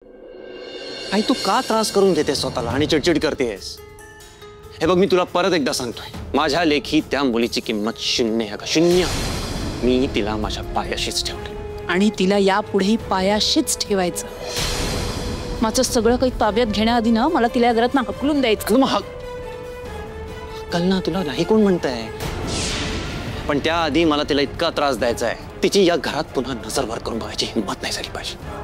आई तू का त्रास करून घेते स्वतःला आणि चिडचिड करतेस? हे बघ, मी तुला परत एकदा सांगतोय, माझ्या लेखी त्या मुलीची किंमत 0 आहे का? 0. मी तिला माझ्या पायाशीच ठेवले आणि तिला यापुढेही पायाशीच ठेवायचं. माझं सगळं काही ताब्यात घेण्याआधी ना मला तिला घरात ना हकलून द्यायचं. मग कल ना तुला नाही कोण म्हणतंय, पण त्याआधी मला तिला इतका त्रास द्यायचा आहे, तिची या घरात पुन्हा नजरभर करून बघायची हिंमत नाही झाली पाहिजे.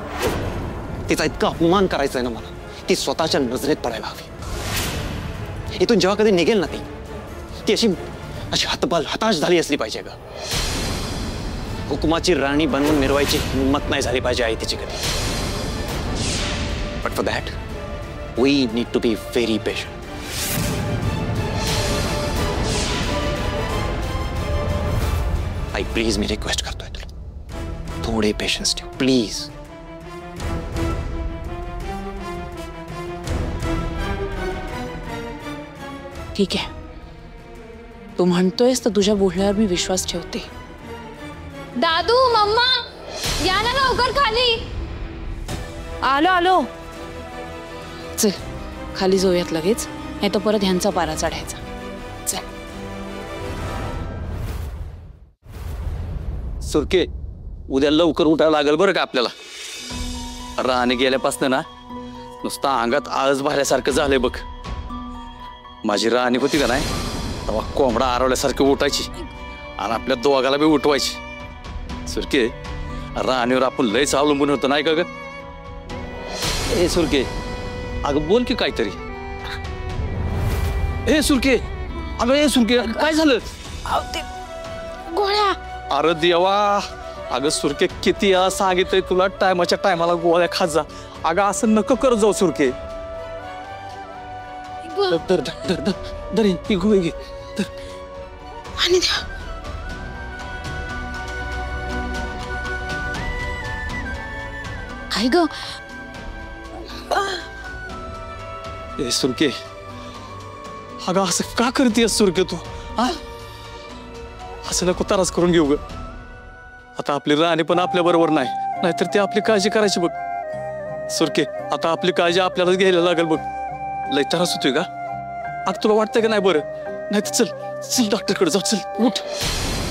तिचा इतका अपमान करायचा आहे ना मला, ती स्वतःच्या नजरेत पडायला हवी. इथून जेव्हा कधी निघेल ना ती अशी अशी हताश झाली असली पाहिजे ग. हुकुमाची राणी बनवून मिरवायची हिंमत नाही झाली पाहिजे आई तिची कधी. But for that we need to be very patient. आई प्लीज मी रिक्वेस्ट करतोय तुला, थोडे पेशन्स ठेव प्लीज. ठीक आहे, तू म्हणतोयस तर तुझ्या बोलण्यावर मी विश्वास ठेवते. दादू, मम्मा, या ना लवकर खाली. आलो आलो. चल खाली जाऊयात लगेच, नाही तर परत ह्यांचा पारा चढायचा. चल. सुरके, उद्या लवकर उठायला लागेल बरं का आपल्याला. राणी गेल्यापासून ना नुसतं अंगात आळस भरल्यासारखं झालंय बघ. माझी राणी होती का नाही तेव्हा कोंबडा आरवल्यासारखी उठायची आणि आपल्या दोघाला बी उठवायची. सुरके, राणीवर आपण लयच अवलंबून होतो नाही का ग? ए सुरके, अगं बोल की काहीतरी. ए सुरके, अगं ए सुरके, काय झालं? गोळ्या. अरे देवा, अगं सुरके किती सांगितलंय तुला टायमाच्या टायमाला गोळ्या खात जा. अगं असं नको कर जाऊ सुरके. दर ही गोळी घे. आणि द्या. काय ग? ए सुरके, अगं असं का करतेस सुरके तू? हा, असं नको त्रास करून घेऊ ग. आता आपली राणी पण आपल्या बरोबर नाही, नाहीतर ती आपली काळजी करायची बघ. सुरके, आता आपली काळजी आपल्यालाच घ्यायला लागेल बघ. लय त्रास होतोय का? आता तुला वाटतंय का नाही बरं? नाही तर चल चल डॉक्टरकडे जाऊ. चल उठ.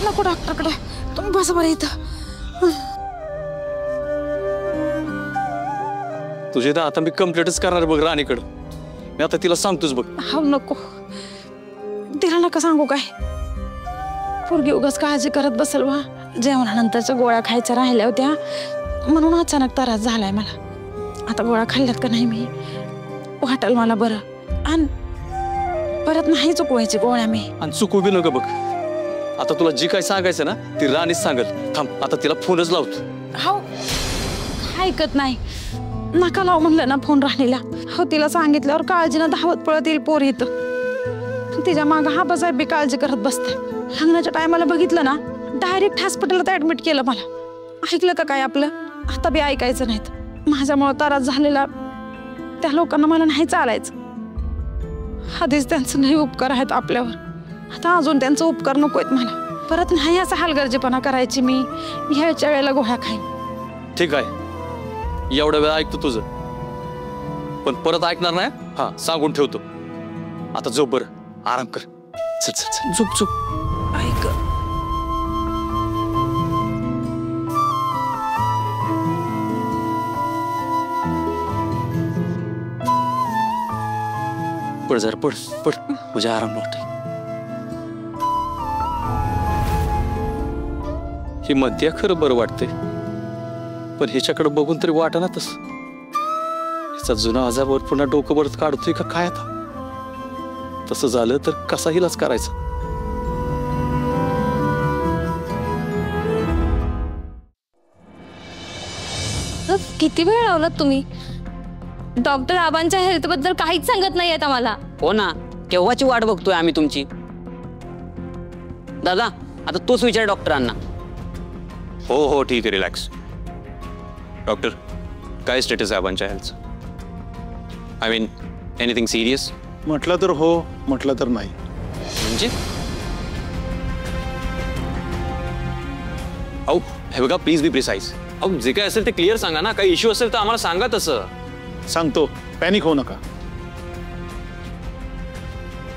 नको डॉक्टरकडे, तुम्ही बसा बरं इथं. तुझे तर आता मी कंप्लेंटच करणार बघ राणीकडे. मी आता तिला सांगतोच बघ. हा नको, तिला नका सांगू काय. पोरगी उगाच काळजी करत बसेल वा. जेवणानंतरच्या गोळ्या खायच्या राहिल्या होत्या म्हणून अचानक त्रास झालाय मला. आता गोळ्या खाल्ल्यात का नाही मी वाटेल मला बरं. आणि परत नाही चुकवायची गोळ्या मी. आणि चुकू बी नको बघ. आता तुला जी काय सांगायचं ना ती राणीच सांगल. थांब आता तिला फोनच लावतो. हो, ऐकत नाही. नका लाव म्हणलं ना फोन राहिलेला. हो, तिला सांगितल्यावर काळजीनं धावत पळत येईल पोर इथं. तिच्या मागं हा बसाय बी काळजी करत बसते. लग्नाच्या टायमाला बघितलं ना डायरेक्ट हॉस्पिटलला ऍडमिट केलं मला. ऐकलं का काय आपलं? आता बी ऐकायचं नाहीत. माझ्यामुळे त्रास झालेला त्या लोकांना मला नाही चालायचं. आधीच त्यांचं नाही उपकार आहेत आपल्यावर, आता अजून त्यांचं उपकार नको आहेत मला. परत नाही असा हलगर्जीपणा करायची मी. ह्याच्या वेळेला गोळ्या खाईन. ठीक आहे, एवढा वेळ ऐकतो तुझं, पण परत ऐकणार नाही. हा, सांगून ठेवतो. आता झोप बरं, आराम कर. चल चल चल, झोप झोप. ऐक. पड जरा, पड पड, तुझ्या आराम वाट. ही म्हणते खरं बरं वाटते, पण ह्याच्याकडे बघून तरी वाटा ना तसं. ह्याचा जुना आजारावर पुन्हा डोकं परत काढतोय का काय? आता तसं झालं तर कसा इलाज करायचा? किती वेळ लावलात तुम्ही? डॉक्टर आबांच्या हेल्थ बद्दल काहीच सांगत नाहीयेत आम्हाला. हो ना, केव्हाची वाट बघतोय आम्ही तुमची. दादा, आता तोच विचार डॉक्टरांना. हो हो ठीक आहे, रिलॅक्स. डॉक्टर, काय स्टेटस आहे आबांच्या हेल्थचं? I mean anything serious? म्हटलं तर हो, म्हटलं तर नाही. म्हणजे अहो हे बघा, प्लीज बी प्रिसाइज. अहो जे काय असेल ते क्लिअर सांगा ना. काही इश्यू असेल तर आम्हाला सांगा तसं. सांगतो, पॅनिक होऊ नका.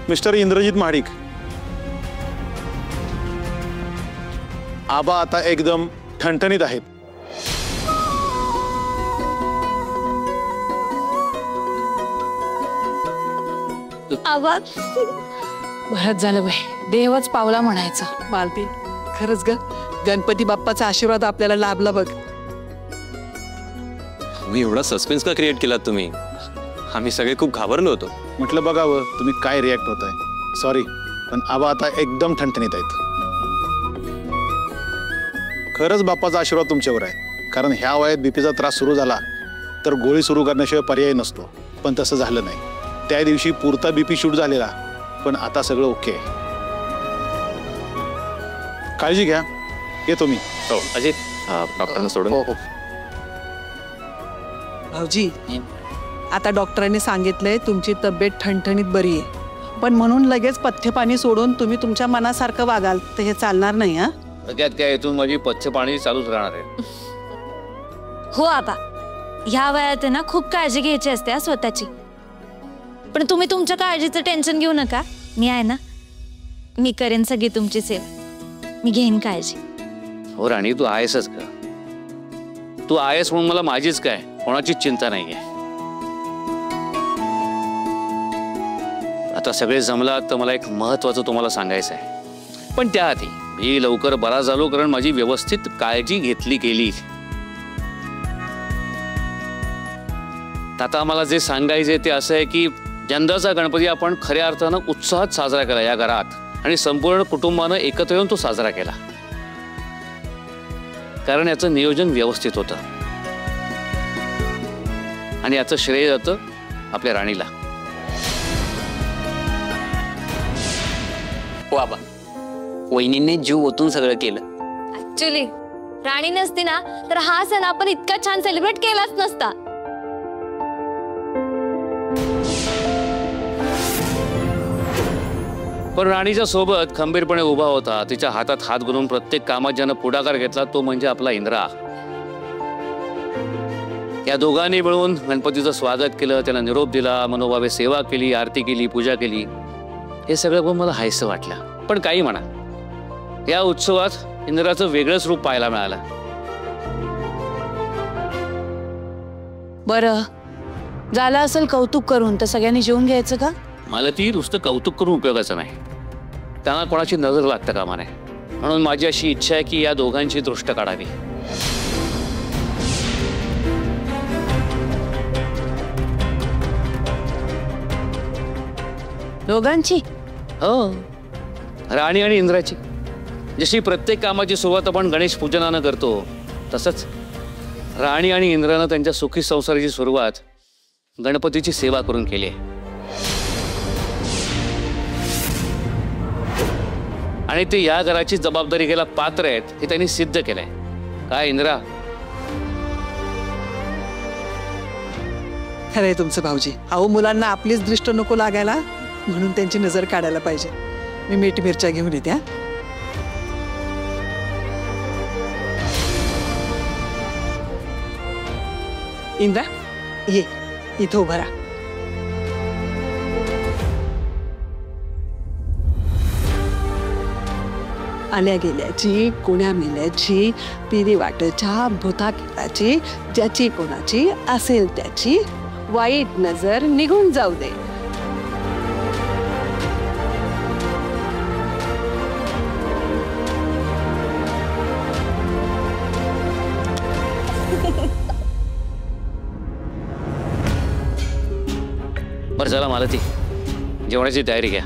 मिस्टर इंद्रजित महाडिक, आबा आता एकदम ठणठणीत आहेत. आबा बरंच झालं बाई, देवच पावला म्हणायचा. मालती, खरंच ग, गणपती बाप्पाचा आशीर्वाद आपल्याला लाभला बघ. मी एवढा सस्पेन्स का क्रिएट केलात तुम्ही? आम्ही सगळे खूप घाबरलो होतो. म्हटलं बघावं तुम्ही काय रिॲक्ट होताय. सॉरी, पण आबा आता एकदम ठणठणीत आहेत. खरंच बाप्पाचा आशीर्वाद तुमच्यावर आहे, कारण ह्या वयात बीपीचा त्रास सुरू झाला तर गोळी सुरू करण्याशिवाय पर्याय नसतो. पण तसं झालं नाही. त्या दिवशी पुरता बीपी शूट झालेला, पण आता सगळं ओके आहे. काळजी घ्या, येतो मी. हो अजित, डॉक्टरांना सोडून. हो हो. भाऊजी, आता डॉक्टरांनी सांगितलंय तुमची तब्येत ठणठणीत बरी आहे, पण म्हणून लगेच पथ्य पाणी सोडून तुम्ही तुमच्या मनासारखं वागाल तर हे चालणार नाही. हा, त्यात काय, इथून माझी पथ्य पाणी चालूच राहणार आहे. हो आबा, ह्या वयात आहे ना खूप काळजी घ्यायची असते हा स्वतःची. पण तुम्ही तुमच्या काळजीचं टेन्शन घेऊ नका. मी आहे ना, मी करेन सगळी तुमची सेवा. मी घेईन काळजी. हो राणी, तू आहेसच का? तू आहेस म्हणून मला माझीच काय, कोणाचीच चिंता नाहीये. आता सगळे जमलात तर मला एक महत्वाचं तुम्हाला सांगायचं आहे. पण त्याआधी मी लवकर बरा झालो, कारण माझी व्यवस्थित काळजी घेतली गेली. आता मला जे सांगायचे ते असं आहे की यंदाचा गणपती आपण खऱ्या अर्थानं उत्साहात साजरा केला या घरात, आणि संपूर्ण कुटुंबानं एकत्र येऊन तो साजरा केला. कारण याचं नियोजन व्यवस्थित होतं, आणि याचं श्रेय जातं आपल्या राणीला. हो आबा, वहिनींनी जीव ओतून सगळं केलं. ऍक्च्युली राणी नसती ना तर हा सण आपण इतका छान सेलिब्रेट केलाच नसता. पण राणीच्या सोबत खंबीरपणे उभा होता, तिच्या हातात हात घालून प्रत्येक कामात ज्यानं पुढाकार घेतला तो म्हणजे आपला इंद्रा. या दोघांनी मिळून गणपतीचं स्वागत केलं, त्याला निरोप दिला, मनोभावे सेवा केली, आरती केली, पूजा केली. हे सगळं बघून मला हायसं वाटलं. पण काही म्हणा, या उत्सवात इंद्राचं वेगळंच रूप पाहायला मिळालं. बरं झालं असेल कौतुक करून तर सगळ्यांनी जेवून घ्यायचं का? मला ती नुसतं कौतुक करून उपयोगाचं नाही. त्यांना कोणाची नजर लागतं कामा नये, म्हणून माझी अशी इच्छा आहे की या दोघांची दृष्ट काढावी. दोघांची? हो, राणी आणि इंद्राची. जशी प्रत्येक कामाची सुरुवात आपण गणेश पूजनानं करतो, तसंच राणी आणि इंद्रानं त्यांच्या सुखी संसाराची सुरुवात गणपतीची सेवा करून केली आहे. आणि ते या घराची जबाबदारी घ्यायला पात्र आहेत हे त्यांनी सिद्ध केलंय. काय इंद्रा? खरंय तुमचं भाऊजी. अहो, मुलांना आपलीच दृष्ट नको लागायला, म्हणून त्यांची नजर काढायला पाहिजे. मी मीठ मिरच्या घेऊन येते. हा, इंद्रा ये, इथं उभा राहा. आल्या गेल्याची, कुण्या मेल्याची, पिरी वाटच्या, भूता खेळाची, ज्याची कोणाची असेल त्याची वाईट नजर निघून जाऊ दे. बरं चला मालती, जेवणाची तयारी घ्या.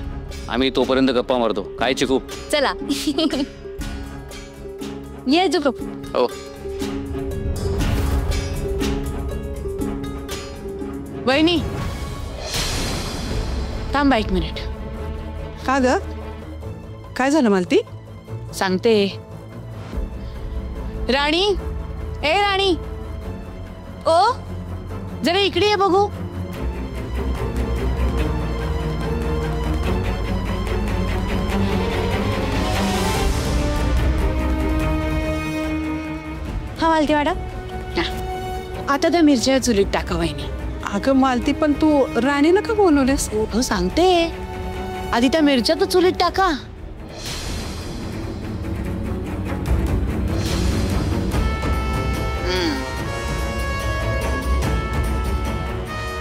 आम्ही तोपर्यंत गप्पा मारतो. काय चिकू? चला ये जो. हो. वहिनी थांबा एक मिनिट. का ग, काय झालं मालती? सांगते. राणी, ए राणी, ओ जरा इकडे ये बघू. हा मालती मॅडम. आता त्या मिरच्या चुलीत टाका वहिनी. अगं मालती, पण तू राणी नका बोलवलेस. हो सांगते, आधी त्या मिरच्या तर चुलीत टाका.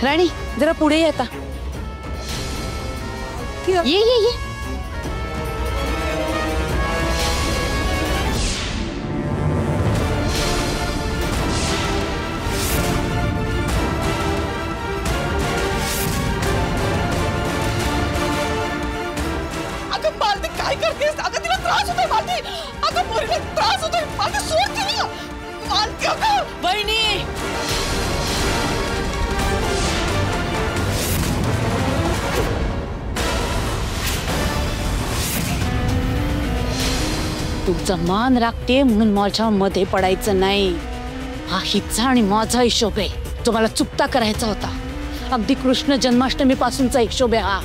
राणी जरा पुढे ये आता. ये ये ये. अगं मालती काय करतेस? अगं तिला त्रास होतोय मालती. अगं पोरीला त्रास होतोय मालती, सोड तिला. मालती अगं. वहिनी तुमचा मान राखते म्हणून माझ्या मध्ये पडायचं नाही. हा हिचा आणि माझा हिशोब आहे, जो मला चुकता करायचा होता. अगदी कृष्ण जन्माष्टमी पासूनचा हिशोब आहे हा.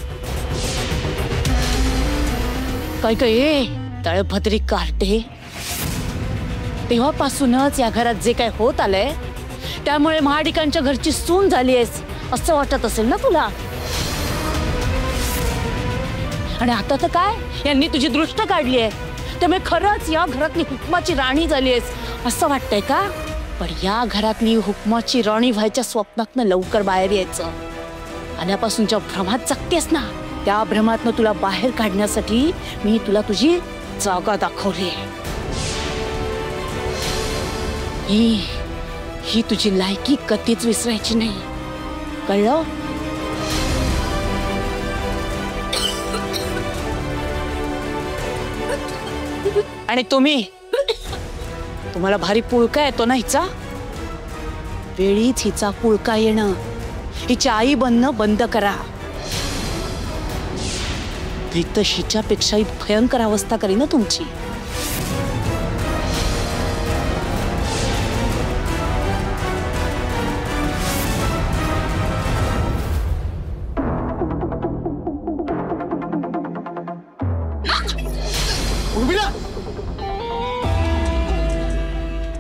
काय काय तळभद्री कार्टे, तेव्हापासूनच या घरात जे काय होत आलंय त्यामुळे महाडिकांच्या घरची सून झाली आहेस असं वाटत असेल ना तुला. आणि आता तर काय, यांनी तुझी दृष्ट काढली आहे त्यामुळे खरंच या घरातली हुकमाची राणी झाली आहेस असं वाटतंय का. पण या घरातली हुकमाची राणी व्हायच्या स्वप्नातनं लवकर बाहेर यायचं. आल्यापासूनच्या भ्रमात जगतेस ना, त्या भ्रमातनं तुला बाहेर काढण्यासाठी मी तुला तुझी जागा दाखवली. ही तुझी लायकी कधीच विसरायची नाही, कळलं. आणि तुम्हाला भारी पुळका येतो ना हिचा. वेळीच हिचा पुळका येणं, हिची आई बनणं बंद करा. ती तर हिच्यापेक्षाही भयंकर अवस्था करी ना तुमची.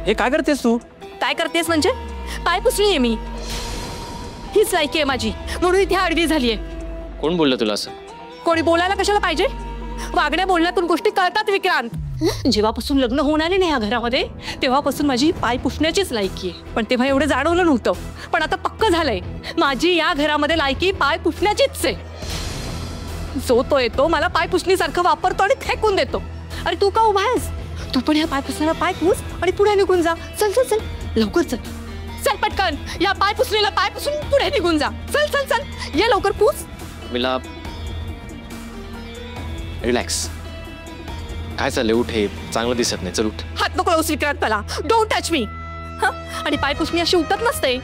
हे काय करतेस तू? काय करतेस म्हणजे? पाय पुसली आहे मी. हीच लायकी आहे माझी म्हणून इथे आडवी झालीये. कोण बोललं तुला असं? कोणी बोलायला कशाला पाहिजे? वागण्या बोलण्यातून गोष्टी कळतात विक्रांत. जेव्हापासून लग्न होऊन आले ना या घरामध्ये तेव्हापासून माझी पाय पुसण्याचीच लायकी आहे. पण तेव्हा एवढं जाणवलं नव्हतं, पण आता पक्क झालंय माझी या घरामध्ये लायकी पाय पुसण्याचीच आहे. जो तो येतो मला पाय पुसणीसारखं वापरतो आणि फेकून देतो. अरे तू का उभा आहेस? तू पण या पाय पुसण्याला पाय पुस आणि पुढे निघून जा. चल चल चल लवकर चल, चल पटकन या पाय पुसणीला पाय पुसून पुढे निघून जा. चल चल चल ये लवकर पुस. मिला रिलॅक्स. काय चाललंय? उठ, हे चांगलं दिसत नाही. चल उठ. हात नको लावूस विक्रांत मला. Don't touch me. आणि पाय पुसणी अशी उठत नसते,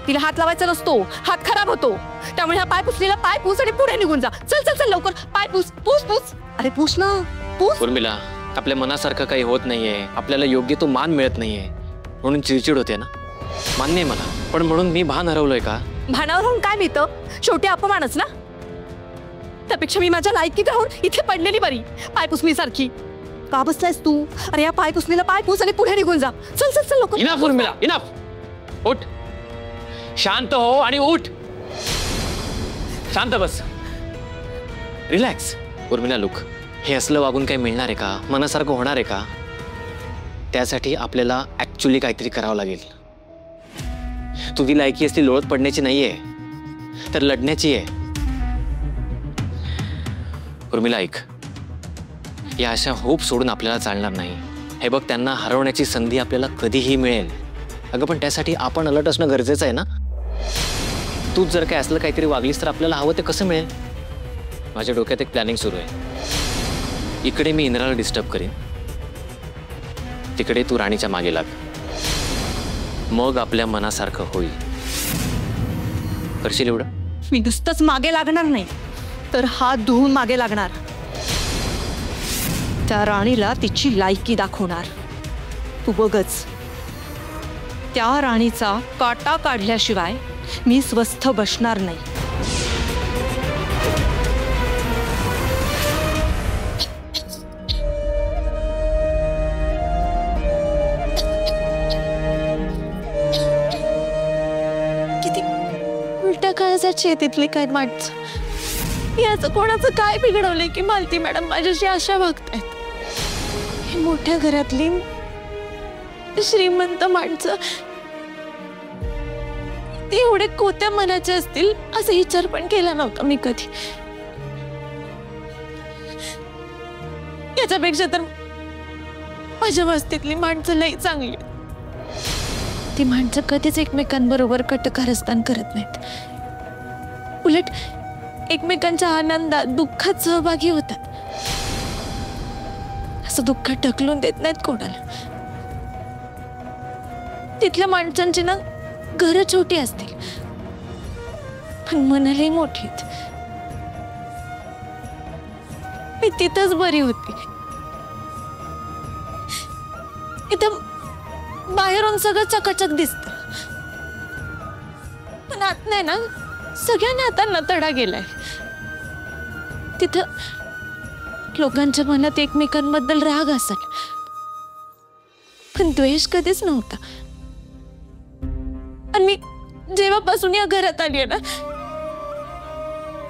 तिला हात लावायचा नसतो, हात खराब होतो. त्यामुळे ह्या पाय पुसणीला पाय पुस आणि पुढे निघून जा. चल चल चल लवकर पाय पुस पुस पुस. अरे पुस ना पुस. उर्मिला, आपल्या मनासारखं काही होत नाहीये, आपल्याला योग्य तो मान मिळत नाहीये म्हणून चिडचिड होते ना. मान्य आहे मला, पण म्हणून मी भान हरवलोय का? भानावर राहून काय मिळतं? शेवटी अपमानच ना. त्यापेक्षा मी माझ्या लायकीत राहून इथे पडलेली बरी, पायपुसणी सारखी. का बसलायस तू? अरे या पायपुसणीला पाय पुस आणि पुढे निघून जा. चल चल चल लवकर. Enough Urmila, enough. उठ, शांत हो आणि उठ. शांत बस, रिलॅक्स. उर्मिला लुक, हे असलं वागून काही मिळणार आहे का? मनासारखं होणार आहे का? त्यासाठी आपल्याला ऍक्च्युली काहीतरी करावं लागेल. तुझी लायकी असली लोळत पडण्याची नाहीये, तर लढण्याची आहे. उर्मिला ऐक, या अशा होप सोडून आपल्याला चालणार नाही. हे बघ, त्यांना हरवण्याची संधी आपल्याला कधीही मिळेल. अगं पण त्यासाठी आपण अलर्ट असणं गरजेचं आहे ना. तूच जर काय असलं काहीतरी वागलीस तर आपल्याला हवं ते कसं मिळेल? माझ्या डोक्यात एक प्लॅनिंग सुरू आहे. इकडे मी इंद्राला डिस्टर्ब करीन, तिकडे तू राणीच्या मागे लाग. मग आपल्या मनासारखं होईल. करशील एवढं? मी नुसतंच मागे लागणार नाही, तर हात धुवून मागे लागणार. त्या राणीला तिची लायकी दाखवणार. तू बघच, त्या राणीचा काटा काढल्याशिवाय मी स्वस्थ बसणार नाही. काळजाची आहे तिथली काय माणसं. याचं कोणाचं काय बिघडवलंय की मालती मॅडम माझ्याशी अशा वागतायत. ही मोठ्या घरातली श्रीमंत माणसं ते एवढे कोत्या मनाचे असतील असा विचार पण केला नव्हता मी कधी. याच्यापेक्षा तर माझ्या वस्तीतली माणसं लई चांगली. ती माणसं कधीच एकमेकांबरोबर कटकारस्थान करत नाहीत. उलट एकमेकांच्या आनंदात दुःखात सहभागी होतात. असं दुःखात ढकलून देत नाहीत कोणाला. तिथल्या माणसांची ना घरं छोटी असतील पण मनालाही मोठी आहेत. मी तिथंच बरी होती. इथं बाहेरून सगळं चकाचक दिसत पण आत नाही ना सगळ्या नात्यांना तडा गेलाय. तिथं लोकांच्या मनात एकमेकांबद्दल राग असेल पण द्वेष कधीच नव्हता. आणि मी जेव्हापासून या घरात आली आहे ना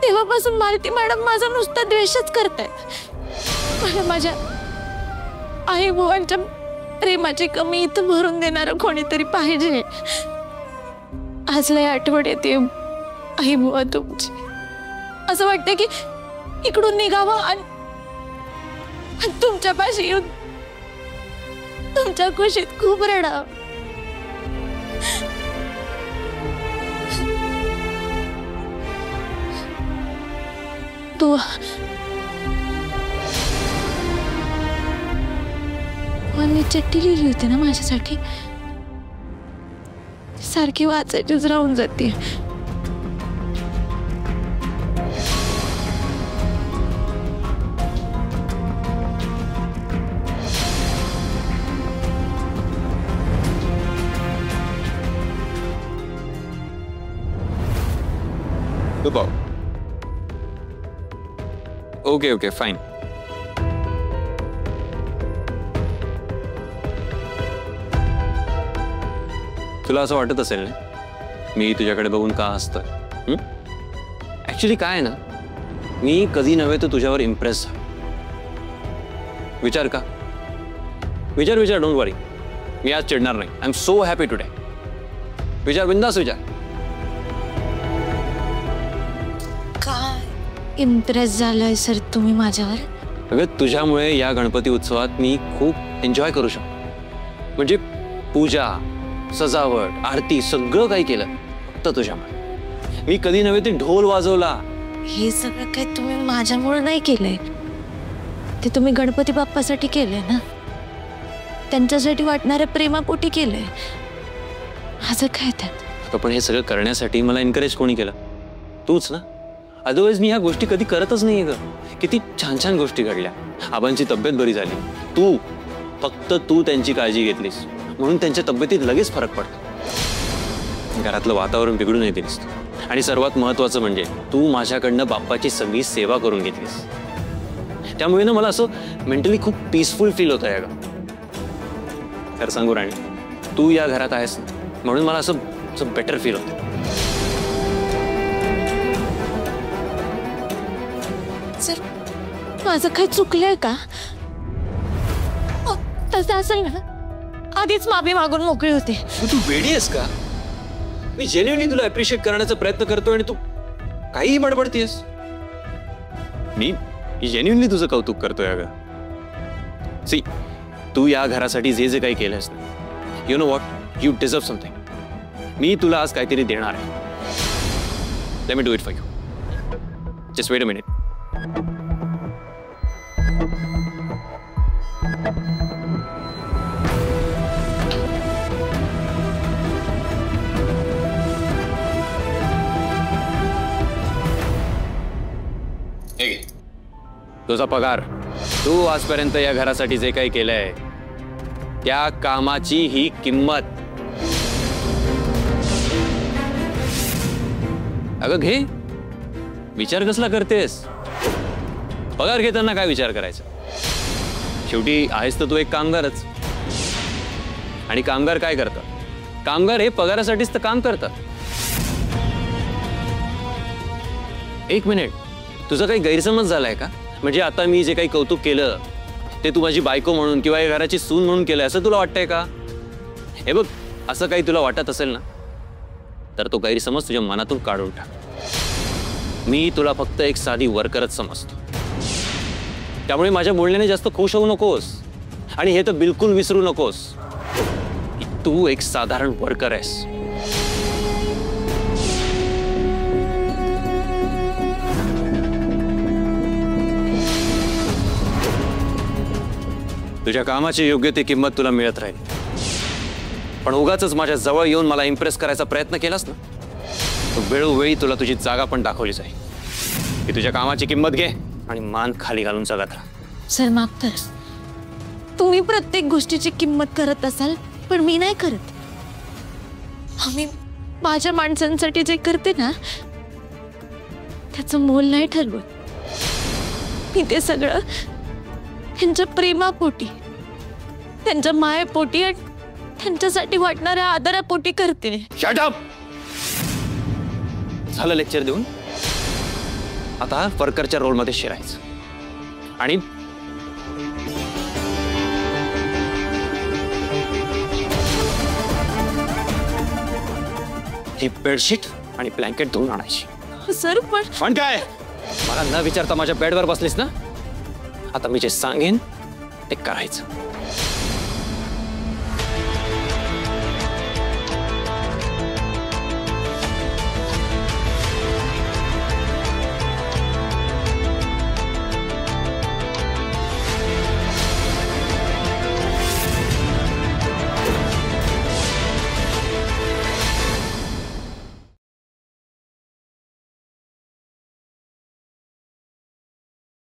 तेव्हापासून मालती मॅडम माझा नुसता द्वेषच करतायत. मला माझ्या आई बुवांच्या प्रेमाची कमी इथं भरून देणारं कोणीतरी पाहिजे. आज लय आठवण येते आई बुवा तुमची. असं वाटतं की इकडून निघावं आणि तुमच्या पाशी येऊन तुमच्या खुशीत खूप रडावं. तू मी चिठ्ठी लिहिली होती ना माझ्यासाठी सारखी वाचायचीच राहून जाते. Okay okay fine. तुला असं वाटत असेल ना मी तुझ्याकडे बघून का हसतोय. ऍक्च्युली काय ना मी कधी नव्हे तर तुझ्यावर इम्प्रेस झालो. विचार का विचार विचार डोंट वरी. मी आज चिडणार नाही. I am so happy today. विचार बिंदास विचार. काय इम्प्रेस झालाय सर तुम्ही माझ्यावर. अगं तुझ्यामुळे या गणपती उत्सवात मी खूप एन्जॉय करू शकतो. म्हणजे पूजा सजावट आरती सगळं काही केलं फक्त तुझ्यामुळे. मी कधी नव्हे ते ढोल वाजवला. हे सगळं काही तुम्ही माझ्यामुळे नाही केलंय. ते तुम्ही गणपती बाप्पासाठी केलंय ना. त्यांच्यासाठी वाटणाऱ्या प्रेमापोटी केलंय. माझं काय त्यात. पण हे सगळं करण्यासाठी मला एनकरेज कोणी केलं. तूच ना. अदरवाईज मी ह्या गोष्टी कधी करतच नाहीये ग. किती छान छान गोष्टी घडल्या. आबांची तब्येत बरी झाली. तू फक्त तू त्यांची काळजी घेतलीस म्हणून त्यांच्या तब्येतीत लगेच फरक पडतो. घरातलं वातावरण बिघडून येते दिसतो. आणि सर्वात महत्वाचं म्हणजे तू माझ्याकडनं बाप्पाची सगळी सेवा करून घेतलीस. त्यामुळे ना मला असं मेंटली खूप पीसफुल फील होत आहे. खरं सांगू राणी तू या घरात आहेस म्हणून मला असं बेटर फील होतं. सर माझं काही चुकलंय का. तसं असेल ना आधीच माफी मागून मोकळी होते. तू वेडी आहेस का. मी जेन्युइनली तुला अप्रिशिएट करण्याचा प्रयत्न करतोय आणि तू काहीही बडबडतेस. मी जेन्युइनली तुझं कौतुक करतोय. अगं सी तू या घरासाठी जे जे काही केलंस ना you know what you deserve something. मी तुला आज काहीतरी देणार आहे. Let me do it for you. Just wait a minute. तुझा पगार. तू आजपर्यंत या घरासाठी जे काही केलंय त्या कामाची ही किंमत. अगं घे. विचार कसला करतेस. पगार घेताना काय विचार करायचा. शेवटी आहेस तर तू एक कामगारच. आणि कामगार काय करतात. कामगार हे पगारासाठीच तर काम करतात. एक मिनिट, तुझा काही गैरसमज झालाय का? म्हणजे आता मी जे काही कौतुक केलं ते तू माझी बायको म्हणून किंवा या घराची सून म्हणून केलं असं तुला वाटतंय का? हे बघ, असं काही तुला वाटत असेल ना तर तो गैरसमज तुझ्या मनातून काढून टाक. मी तुला फक्त एक साधी वर्करच समजतो. त्यामुळे माझ्या बोलण्याने जास्त खुश होऊ नकोस आणि हे तर बिलकुल विसरू नकोस की तू एक साधारण वर्कर आहेस. तुझ्या कामाची योग्य ती किंमत तुला मिळत राहील, पण उगाच माझ्या जवळ येऊन मला इम्प्रेस करायचा प्रयत्न केलास ना तर वेळोवेळी तुला तुझी जागा पण दाखवली जाईल. की तुझ्या कामाची किंमत घे आणि मान खाली घालून जगत राहा. सर माफ कर, तुम्ही प्रत्येक गोष्टीची किंमत करत असाल पण मी नाही करत. आम्ही माझ्या माणसांसाठी जे करते ना त्याचं मोल नाही ठरवत. मी ते सगळं त्यांच्या प्रेमापोटी, त्यांच्या मायेपोटी आणि त्यांच्यासाठी वाटणाऱ्या आदरापोटी करते. Shut up! झालं लेक्चर देऊन, आता वर्करच्या रोलमध्ये शिरायचं. आणि ही बेडशीट आणि ब्लँकेट धुवून आणायची. सर पण काय, मला न विचारता माझ्या बेडवर बसलीस ना, आता मी जे सांगेन ते करायचं.